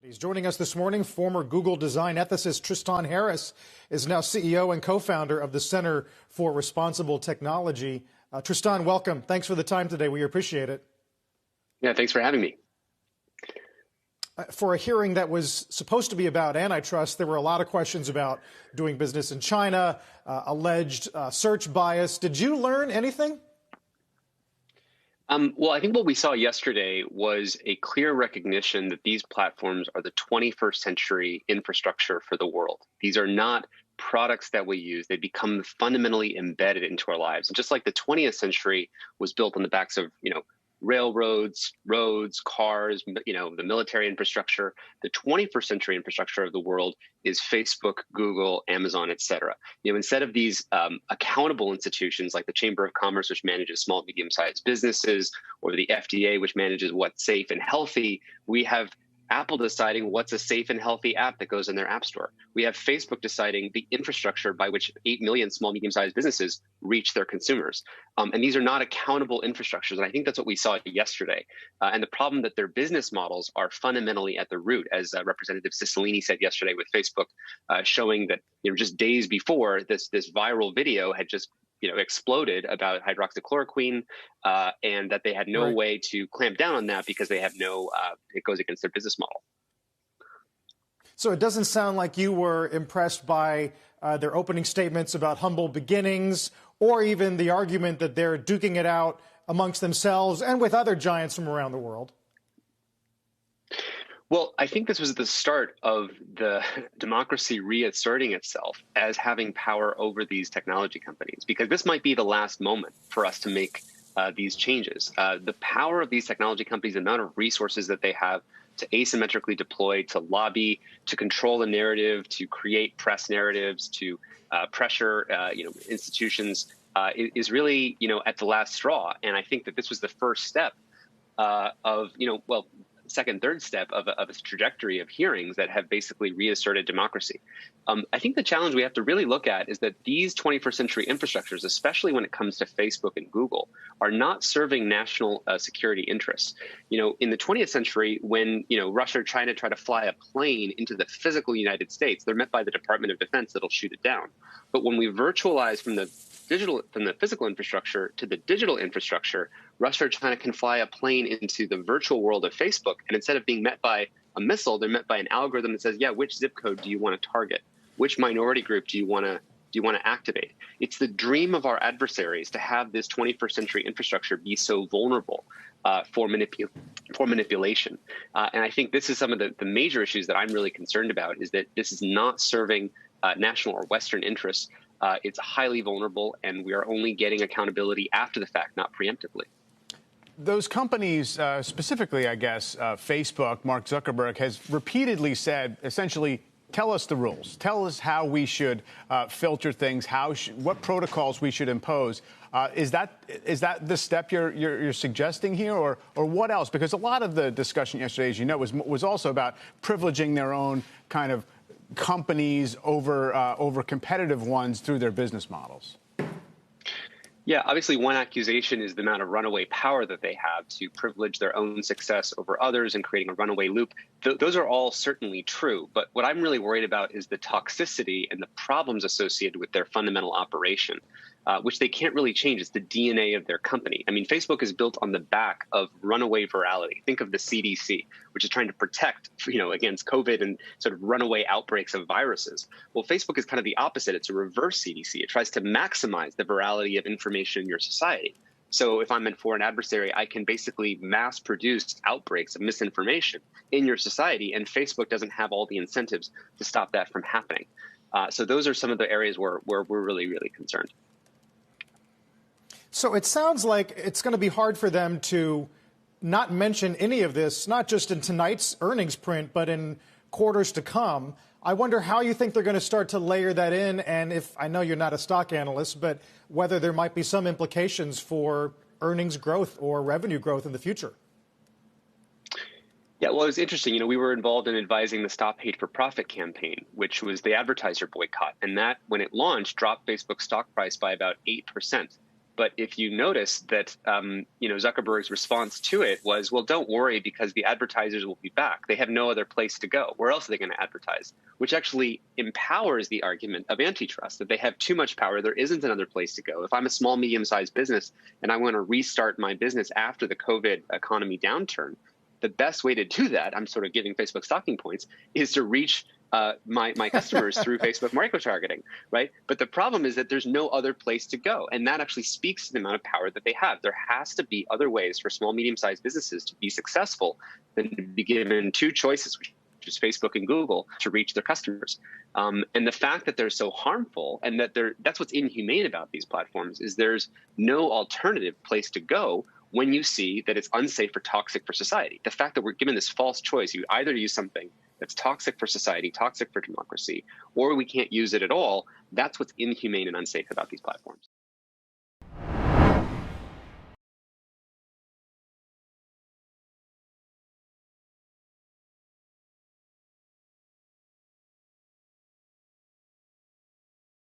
He's joining us this morning. Former Google design ethicist Tristan Harris is now CEO and co-founder of the Center for Responsible Technology. Tristan, welcome. Thanks for the time today. We appreciate it. Yeah, thanks for having me. For a hearing that was supposed to be about antitrust, there were a lot of questions about doing business in China, alleged search bias. Did you learn anything? Well, I think what we saw yesterday was a clear recognition that these platforms are the 21st century infrastructure for the world. These are not products that we use. They become fundamentally embedded into our lives. And just like the 20th century was built on the backs of, railroads, roads, cars, the military infrastructure, the 21st century infrastructure of the world is Facebook, Google, Amazon, et cetera. Instead of these accountable institutions like the Chamber of Commerce, which manages small, medium-sized businesses, or the FDA, which manages what's safe and healthy, we have Apple deciding what's a safe and healthy app that goes in their app store. We have Facebook deciding the infrastructure by which 8 million small, medium-sized businesses reach their consumers. And these are not accountable infrastructures. And I think that's what we saw yesterday. And the problem that their business models are fundamentally at the root, as Representative Cicilline said yesterday with Facebook, showing that just days before this viral video had just exploded about hydroxychloroquine, and that they had no way to clamp down on that because they have it goes against their business model. So it doesn't sound like you were impressed by their opening statements about humble beginnings, or even the argument that they're duking it out amongst themselves and with other giants from around the world. Well, I think this was the start of the democracy reasserting itself as having power over these technology companies, because this might be the last moment for us to make these changes. The power of these technology companies, the amount of resources that they have to asymmetrically deploy, to lobby, to control the narrative, to create press narratives, to pressure institutions, is really at the last straw. And I think that this was the first step second, third step of a trajectory of hearings that have basically reasserted democracy. I think the challenge we have to really look at is that these 21st century infrastructures, especially when it comes to Facebook and Google, are not serving national security interests. In the 20th century, when Russia or China try to fly a plane into the physical United States, they're met by the Department of Defense that'll shoot it down. But when we virtualize from the physical infrastructure to the digital infrastructure, Russia or China can fly a plane into the virtual world of Facebook, and instead of being met by a missile, they're met by an algorithm that says, yeah, which zip code do you want to target? Which minority group do you want to activate? It's the dream of our adversaries to have this 21st century infrastructure be so vulnerable for manipulation. And I think this is some of the major issues that I'm really concerned about, is that this is not serving national or Western interests. It's highly vulnerable, and we are only getting accountability after the fact, not preemptively. Those companies, specifically, I guess, Facebook, Mark Zuckerberg, has repeatedly said, essentially, tell us the rules. Tell us how we should filter things, what protocols we should impose. Is that the step you're suggesting here, or what else? Because a lot of the discussion yesterday, as you know, was also about privileging their own kind of companies over competitive ones through their business models. Yeah, obviously one accusation is the amount of runaway power that they have to privilege their own success over others and creating a runaway loop. Those are all certainly true. But what I'm really worried about is the toxicity and the problems associated with their fundamental operation, which they can't really change. It's the DNA of their company. I mean, Facebook is built on the back of runaway virality. Think of the CDC, which is trying to protect, against COVID and sort of runaway outbreaks of viruses. Well, Facebook is kind of the opposite. It's a reverse CDC. It tries to maximize the virality of information in your society. So if I'm a foreign adversary, I can basically mass produce outbreaks of misinformation in your society, and Facebook doesn't have all the incentives to stop that from happening. So those are some of the areas where we're really, really concerned. So it sounds like it's going to be hard for them to not mention any of this, not just in tonight's earnings print, but in quarters to come. I wonder how you think they're going to start to layer that in, and if, I know you're not a stock analyst, but whether there might be some implications for earnings growth or revenue growth in the future. Yeah, well, it was interesting. We were involved in advising the Stop Hate for Profit campaign, which was the advertiser boycott. And that, when it launched, dropped Facebook's stock price by about 8%. But if you notice that, Zuckerberg's response to it was, well, don't worry because the advertisers will be back. They have no other place to go. Where else are they going to advertise? Which actually empowers the argument of antitrust, that they have too much power. There isn't another place to go. If I'm a small, medium-sized business and I want to restart my business after the COVID economy downturn, the best way to do that, I'm sort of giving Facebook talking points, is to reach my customers through Facebook micro-targeting, right? But the problem is that there's no other place to go. And that actually speaks to the amount of power that they have. There has to be other ways for small, medium-sized businesses to be successful than to be given two choices, which is Facebook and Google, to reach their customers. And the fact that they're so harmful and that that's what's inhumane about these platforms is there's no alternative place to go when you see that it's unsafe or toxic for society. The fact that we're given this false choice, you either use something that's toxic for society, toxic for democracy, or we can't use it at all, that's what's inhumane and unsafe about these platforms.